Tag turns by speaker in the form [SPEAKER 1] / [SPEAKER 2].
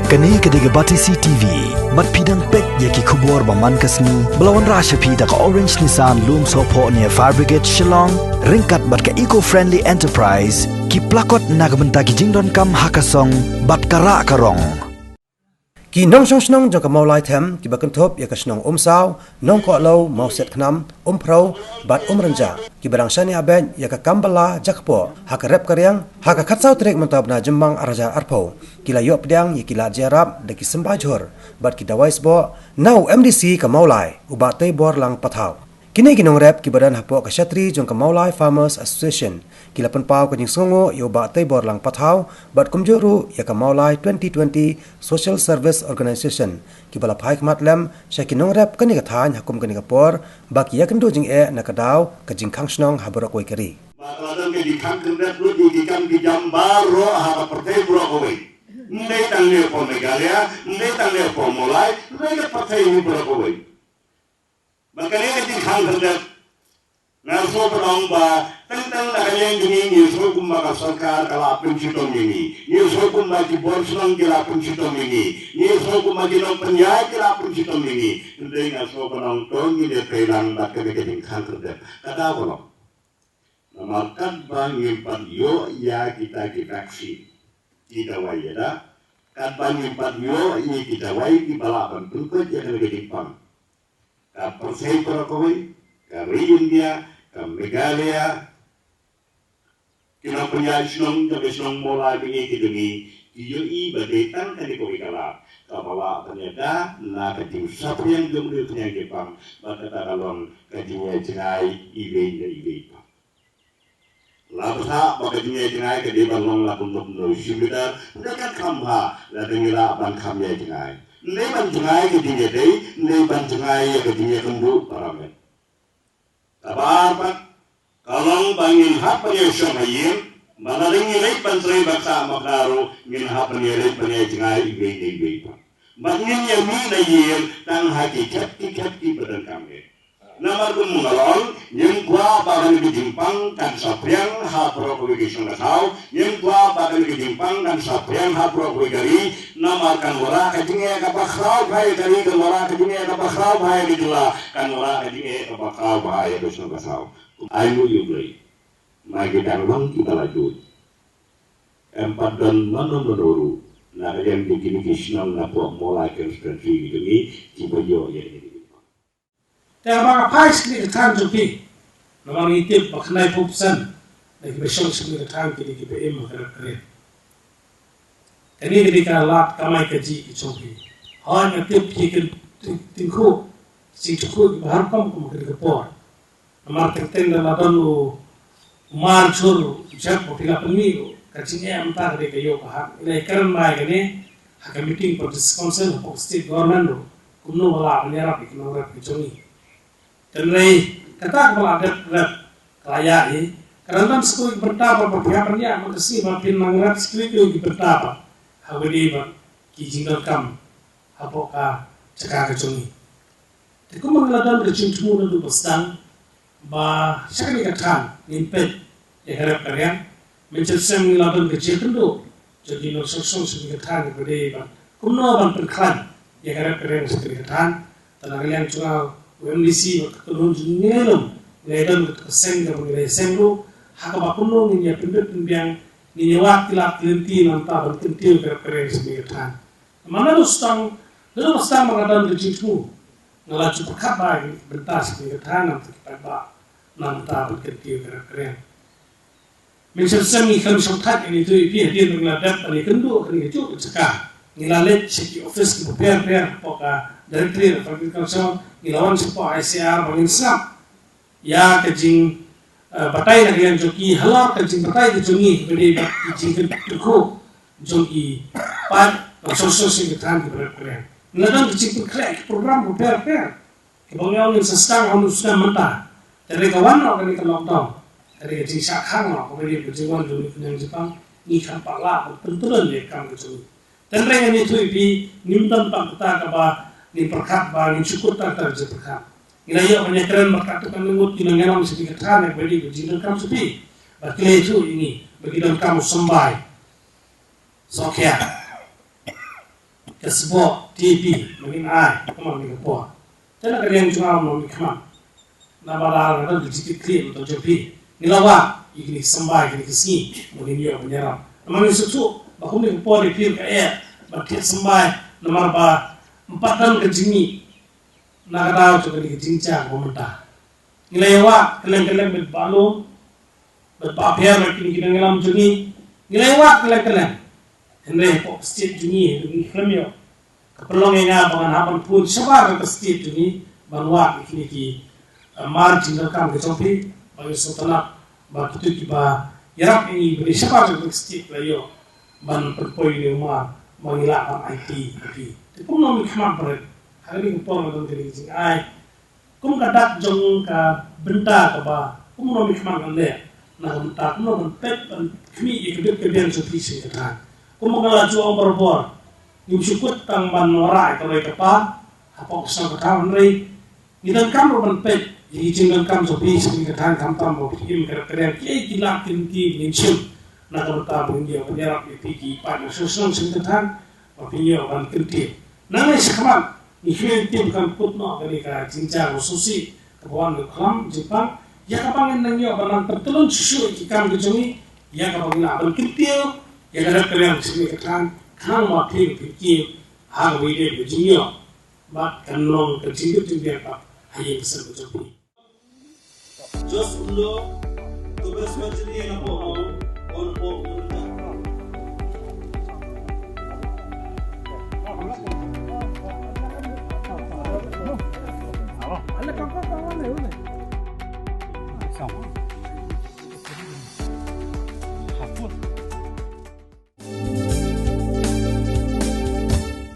[SPEAKER 1] Kani kediga Batisi TV, mat pidang pek yaki kubur baman kasni, belawan rasha pida ka Orange Nissan Loom Sopo near Fire Brigade Shillong, ringkat bat ka eco-friendly enterprise, ki plakot nagbenta ki jingdon kam hakasong, bat kara karong.
[SPEAKER 2] Ki nong snong jong ka maulai them ki bakan thop ya ka snong saw nong ko lo mau set khnam pro bat ranja ki barang shani aben ya ka kambala jakpo ha ka rep karyang ha ka khatsau trek mantab na jembang araja arpo kila yo pedang ya kila jarab de ki sembajhor bat ki dawais bo now MDC ka maulai ubat te bor lang pathau kini ginong rep ki badan hapo ka shatri jong ka maulai farmers association kila penpau ka jing songo yo ba te bor lang pathau bat kumjuru ya ka maulai 2020 social service organization ki bala phai khmat lem shakinong rep kani ka than hakum kani ka por ba ki yakan do jing e na ka daw ka jing khang snong habro koi kari
[SPEAKER 3] Makladan ke di khang rep lu di kam ki jambar ro ha ka pertai bro koi ndai tang le po megalia ndai tang le po molai ndai ka pertai ni bro koi Makanya ketika hanggang ngaso perang ba tentang nakanyang gini ngaso kumba kasarkar kala prinsipom ini ngaso kumba kibor senang kala prinsipom ini ngaso kumba kinong penyai kala prinsipom ini hindi ngaso perang tong ini kailang bakal ketika hanggang kata apa lo namakan bangin panyo ya kita si kita wayada kan bangin panyo ini kita way di balapan tungkot ya kena ketika ka Persei Purakowi, ka India, ka Meghalaya, kinapanya sinong jabe sinong mola bingi kidungi, iyo i badetang kani ko ikala, kabala ternyata na kajing sapu yang gemuk yang Jepang, maka kalong kajingnya cengai ibe pa. Labsa bakajingnya cengai kadi balong lapun no simita, dekat kamha la dengira ban kamnya cengai. Ndai ban cengai ke dinge dei ndai ban cengai ke dinge kendu paramet kabar pak kalong bangin hap nya shomayin malaring nilai ban trai baksa makaro ngin hap nya le nya cengai ibe pak bangin yang mi na yin tang hakikat ki badan kami namar kun mungalong yang gua bagan ke jimpang dan sapriang ha pro ko ke shona thau yang gua bagan ke jimpang dan sapriang ha pro ko gari namar kan wara ka jinge ka bakhrau bhai gari kan wara ka jinge ka bakhrau bhai ridla kan wara ka jinge ka bakhrau bhai ke shona thau ayu yublai magi dan wang kita laju empat dan menuru na yang begini kisnang na po mola ke strategi ini ciboyo ya ini
[SPEAKER 4] แต่บางภาคสิ่งที่ทางจุดที่ระหว่างนี้ที่บักนายผู้สันในกิจช่องสิ่งที่ทางที่ดีไปเอ็มมาเรียนแต่นี่ก็ดีการลาดกำไมกระจีกิจช่องที่หอยมาที่ที่กันถึงคู่สิ่งที่คู่ที่บ้านป้อมก็มาเกิดกับปอดมาถึงเต้นแล้วมาดันลูมาชูรูจับพวกที่เราเป็นมีลูกระจีเนี่ยมันตาเด็กก็โยกหักในการมาอย่างนี้หากมีติ้งกับสปอนเซอร์ของสเตทกอร์เมนต์ลูกคุณโน้ตลาบเนี่ยรับอีกน้องรับกิจช่องนี้Tenai kata kepala adat kaya ini kerana sekali bertapa perpiakannya makasih makin mangrat sekali lagi bertapa hawidi bang kijingdal kam hapoka cakap kecungi. Tapi mengeladang kecungu nanti bestang bah sekali katakan nimpet ya harap kalian mencari mengeladang kecil tentu jadi nak sosok sekali katakan hawidi bang kumno bang perklan ya harap kalian sekali katakan tanah kalian cuma MDC kekelun jengelum ngedon keseng dan mengenai senglu hak bakuno nginya pindah pindah nginya waktu lah kelenti nanta berkentil keren sembilan mana lu stang mengadaan rejimu ngelaju pekat lagi bentar sembilan nanti kita bak nanta berkentil keren mencari ikan syutat ini tu ipi dia mengeladap pada kendu kena itu cekah ngilalet ceki office kemudian poka Director of Agriculture ilawan sebuah ICR bangin snap ya kejing batai lagi yang joki halal kejing batai kejungi beri kejing keduku joki pat sosial sing ketan keberen ngadang kejing krek program beber kebangnya orang sestang orang sudah mentah dari kawan orang ini lockdown dari kejing sakhang orang beri kejing wan dulu yang Jepang ni kan pala tentuan dia kan kejungi dan mereka ini tu ipi nimtan pak kita kaba ni perkat ba ni syukur tak terjeperkat. Ila ya penyekeran berkat kan lengut kinangan sedikit kan bagi kejingan kamu sepi. Bakle itu ini bagi dan kamu sembai. Sokya. ke sebuah TV mungkin kemana ni kepo jadi kalian cuma mau kemana nama dah ada sedikit clear untuk jopi nilawa ini sembah ini kesini mungkin dia menyerap nama susu bakum ni kepo di pil kaya batik sembah nomor 4 dan kejimi nak tahu juga di kejincang komentar nilawa kalian berbalung berpapiar lagi kita ngelam jungi nilawa kalian Henry po state jungi dungi klamyo kapelong nga bangan hapan pun sabar ke state jungi banwa ki margin kam ke chopi bagi sotana ba kitu ki ba yarap ini beri sabar ke state layo ban perpoi ni ma mangila am IT ki pun no mi khama pare hari ko pon don kiri jing ai kum kadak jong ka benta ka ba kum no mi khama ngale na benta kum no pet ban kmi ikbet ke bian chopi se ta kumangala juang berbor, yung sukut tang manwarai kalau ikapa, apa kusang katakan rey, idan kam roban pet, jadi jenggal kam sopi sebagai katakan kam tam mau kirim keren kiai kilak kinti ninsim, nak bertamu dia penyerap ipiki pada susun sengkatan, opini orang kinti, nangai sekaman, ikhwan tim kam putno dari ka cincang susi, kebawan kelam Jepang, ya kapangin nangyo banang tertelun susu ikam kejongi, ya kapangin abang kinti ya kada kalian sini ketan kang ma pil pikir hang wide bujinyo ba kanong kecingit tinggi apa haye kesel bejopi jos ulo to bes majini na po on